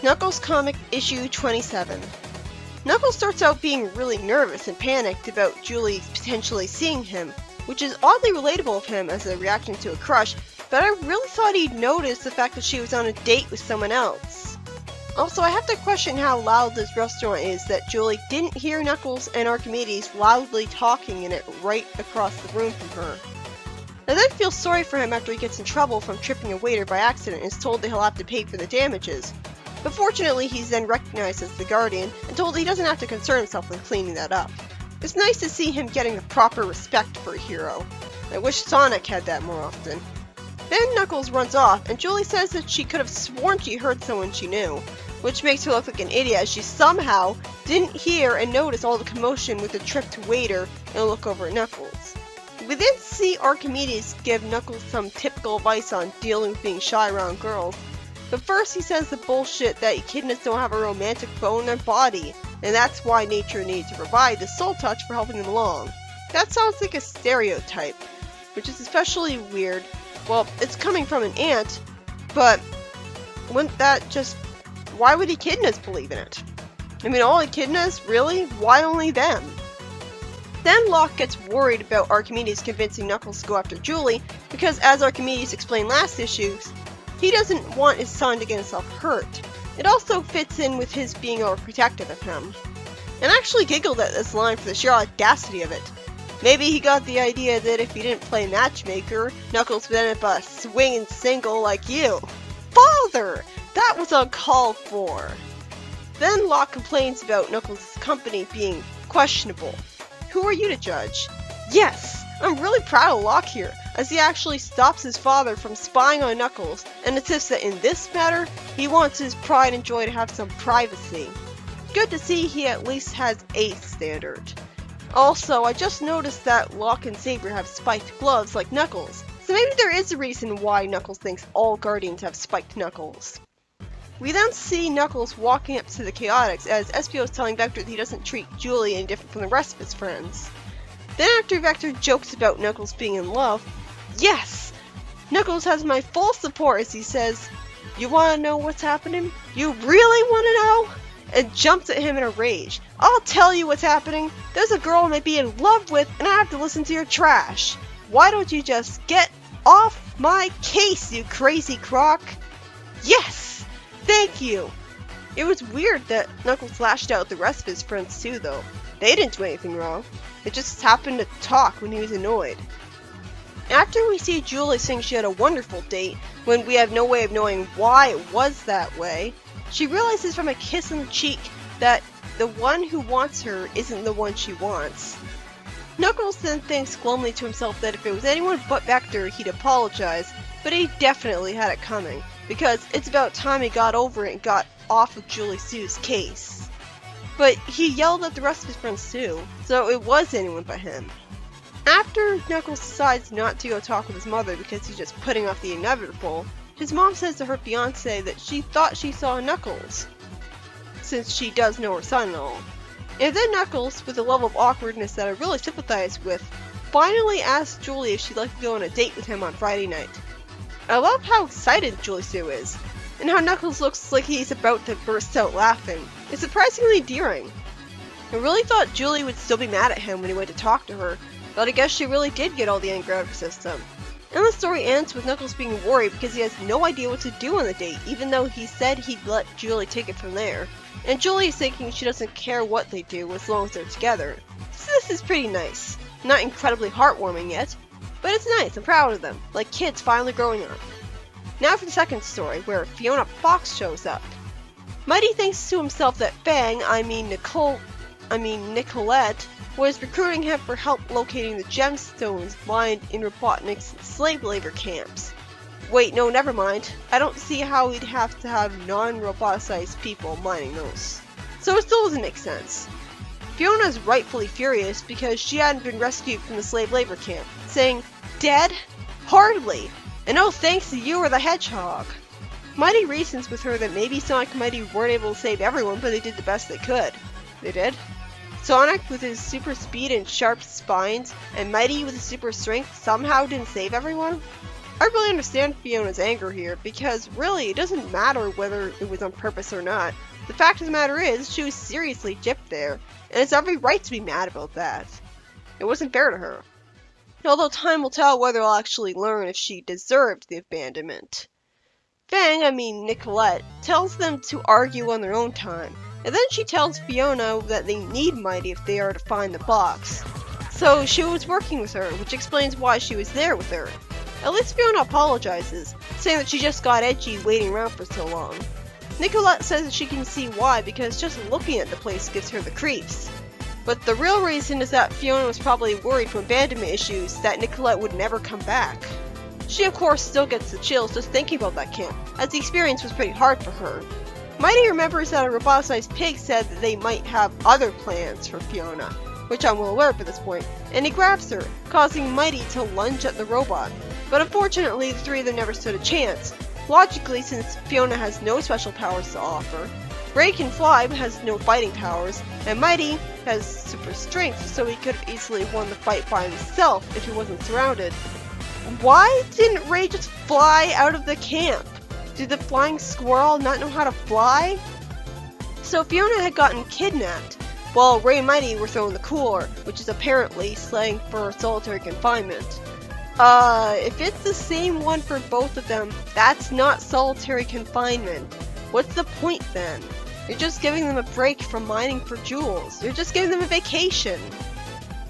Knuckles Comic Issue 27. Knuckles starts out being really nervous and panicked about Julie potentially seeing him, which is oddly relatable of him as a reaction to a crush, but I really thought he'd notice the fact that she was on a date with someone else. Also, I have to question how loud this restaurant is that Julie didn't hear Knuckles and Archimedes loudly talking in it right across the room from her. I then feel sorry for him after he gets in trouble from tripping a waiter by accident and is told that he'll have to pay for the damages. But fortunately, he's then recognized as the Guardian and told he doesn't have to concern himself with cleaning that up. It's nice to see him getting the proper respect for a hero. I wish Sonic had that more often. Then Knuckles runs off, and Julie says that she could have sworn she heard someone she knew, which makes her look like an idiot as she somehow didn't hear and notice all the commotion with the tripped waiter and a look over at Knuckles. We then see Archimedes give Knuckles some typical advice on dealing with being shy around girls. But first he says the bullshit that echidnas don't have a romantic bone in their body, and that's why nature needs to provide the soul touch for helping them along. That sounds like a stereotype, which is especially weird. Well, it's coming from an ant, but wouldn't that just... why would echidnas believe in it? I mean, all echidnas? Really? Why only them? Then Locke gets worried about Archimedes convincing Knuckles to go after Julie, because as Archimedes explained last issues, he doesn't want his son to get himself hurt. It also fits in with his being overprotective of him. And I actually giggled at this line for the sheer audacity of it. Maybe he got the idea that if he didn't play matchmaker, Knuckles would end up a swinging single like you. Father! That was uncalled for! Then Locke complains about Knuckles' company being questionable. Who are you to judge? Yes! I'm really proud of Locke here, as he actually stops his father from spying on Knuckles, and insists that in this matter, he wants his pride and joy to have some privacy. Good to see he at least has a standard. Also, I just noticed that Locke and Saber have spiked gloves like Knuckles, so maybe there is a reason why Knuckles thinks all Guardians have spiked knuckles. We then see Knuckles walking up to the Chaotix as Espio is telling Vector that he doesn't treat Julie any different from the rest of his friends. Then after Vector jokes about Knuckles being in love, yes! Knuckles has my full support as he says, "You wanna know what's happening? You really wanna know?" And jumps at him in a rage. "I'll tell you what's happening. There's a girl I might be in love with and I have to listen to your trash. Why don't you just get off my case, you crazy croc?" Yes! Thank you! It was weird that Knuckles lashed out at the rest of his friends too though. They didn't do anything wrong. They just happened to talk when he was annoyed. After we see Julie saying she had a wonderful date, when we have no way of knowing why it was that way, she realizes from a kiss on the cheek that the one who wants her isn't the one she wants. Knuckles then thinks glumly to himself that if it was anyone but Vector, he'd apologize, but he definitely had it coming, because it's about time he got over it and got off of Julie Sue's case. But he yelled at the rest of his friends too, so it was anyone but him. After Knuckles decides not to go talk with his mother because he's just putting off the inevitable, his mom says to her fiancé that she thought she saw Knuckles, since she does know her son and all. And then Knuckles, with a level of awkwardness that I really sympathize with, finally asks Julie if she'd like to go on a date with him on Friday night. I love how excited Julie Sue is, and how Knuckles looks like he's about to burst out laughing. It's surprisingly endearing. I really thought Julie would still be mad at him when he went to talk to her, but I guess she really did get all the anger out of her system. And the story ends with Knuckles being worried because he has no idea what to do on the date, even though he said he'd let Julie take it from there. And Julie is thinking she doesn't care what they do as long as they're together. So this is pretty nice. Not incredibly heartwarming yet, but it's nice. I'm proud of them, like kids finally growing up. Now for the second story, where Fiona Fox shows up. Mighty thinks to himself that Fang, Nicolette, was recruiting him for help locating the gemstones mined in Robotnik's slave labor camps. Wait, no, never mind. I don't see how we'd have to have non-roboticized people mining those. So it still doesn't make sense. Fiona's rightfully furious because she hadn't been rescued from the slave labor camp, saying, "Dead? Hardly! And no thanks to you or the hedgehog." Mighty reasons with her that maybe Sonic and Mighty weren't able to save everyone, but they did the best they could. They did? Sonic with his super speed and sharp spines, and Mighty with his super strength somehow didn't save everyone? I really understand Fiona's anger here, because really it doesn't matter whether it was on purpose or not. The fact of the matter is, she was seriously gypped there, and it's every right to be mad about that. It wasn't fair to her. Although time will tell whether I'll actually learn if she deserved the abandonment. Nicolette, tells them to argue on their own time, and then she tells Fiona that they need Mighty if they are to find the box. So she was working with her, which explains why she was there with her. At least Fiona apologizes, saying that she just got edgy waiting around for so long. Nicolette says that she can see why, because just looking at the place gives her the creeps. But the real reason is that Fiona was probably worried from abandonment issues that Nicolette would never come back. She of course still gets the chills just thinking about that camp, as the experience was pretty hard for her. Mighty remembers that a roboticized pig said that they might have other plans for Fiona, which I'm well aware of at this point, and he grabs her, causing Mighty to lunge at the robot. But unfortunately, the three of them never stood a chance. Logically, since Fiona has no special powers to offer, Ray can fly but has no fighting powers, and Mighty has super strength, so he could have easily won the fight by himself if he wasn't surrounded. Why didn't Ray just fly out of the camp? Did the flying squirrel not know how to fly? So Fiona had gotten kidnapped, while Ray and Mighty were thrown in the cooler, which is apparently slang for solitary confinement. If it's the same one for both of them, that's not solitary confinement. What's the point then? You're just giving them a break from mining for jewels. You're just giving them a vacation.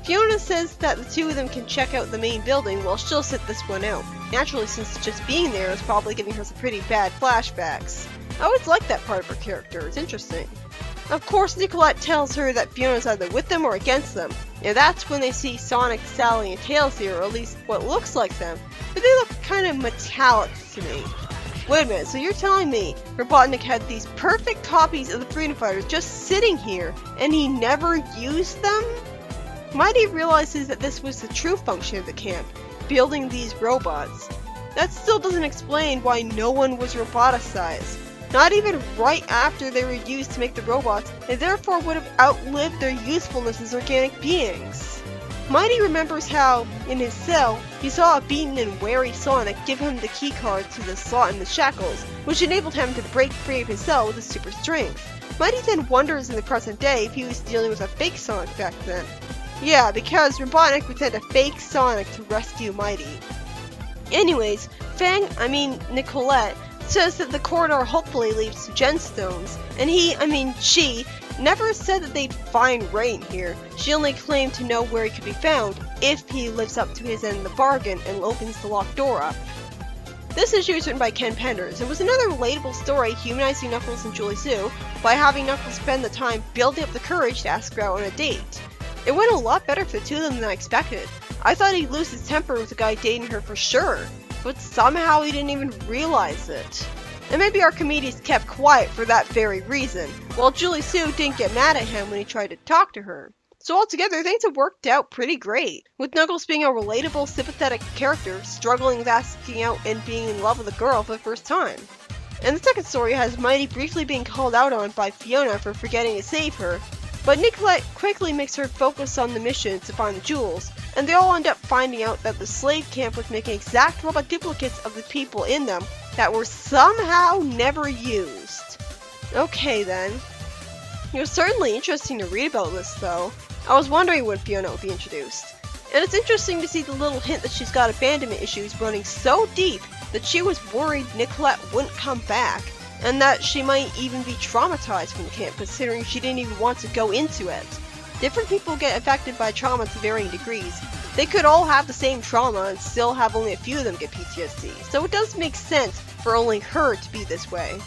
Fiona says that the two of them can check out the main building while she'll sit this one out. Naturally, since just being there is probably giving her some pretty bad flashbacks. I always like that part of her character, it's interesting. Of course, Nicolette tells her that Fiona's either with them or against them, and that's when they see Sonic, Sally, and Tails here, or at least what looks like them, but they look kind of metallic to me. Wait a minute, so you're telling me Robotnik had these perfect copies of the Freedom Fighters just sitting here, and he never used them? Mighty realizes that this was the true function of the camp, building these robots. That still doesn't explain why no one was roboticized. Not even right after they were used to make the robots, and therefore would have outlived their usefulness as organic beings. Mighty remembers how, in his cell, he saw a beaten and wary Sonic give him the keycard to the slot in the shackles, which enabled him to break free of his cell with his super strength. Mighty then wonders in the present day if he was dealing with a fake Sonic back then. Yeah, because Robotnik would send a fake Sonic to rescue Mighty. Anyways, Nicolette, says that the corridor hopefully leads to gemstones, and she, never said that they'd find Ray in here. She only claimed to know where he could be found if he lives up to his end of the bargain and opens the locked door up. This issue is written by Ken Penders and was another relatable story humanizing Knuckles and Julie Sue by having Knuckles spend the time building up the courage to ask her out on a date. It went a lot better for the two of them than I expected. I thought he'd lose his temper with the guy dating her for sure, but somehow he didn't even realize it. And maybe Archimedes kept quiet for that very reason, while Julie Sue didn't get mad at him when he tried to talk to her. So altogether, things have worked out pretty great, with Knuckles being a relatable, sympathetic character, struggling with asking out and being in love with a girl for the first time. And the second story has Mighty briefly being called out on by Fiona for forgetting to save her, but Nicolette quickly makes her focus on the mission to find the jewels, and they all end up finding out that the slave camp was making exact robot duplicates of the people in them that were somehow never used. Okay then. It was certainly interesting to read about this though. I was wondering when Fiona would be introduced. And it's interesting to see the little hint that she's got abandonment issues running so deep that she was worried Nicolette wouldn't come back, and that she might even be traumatized from the camp considering she didn't even want to go into it. Different people get affected by trauma to varying degrees. They could all have the same trauma and still have only a few of them get PTSD, so it does make sense for only her to be this way.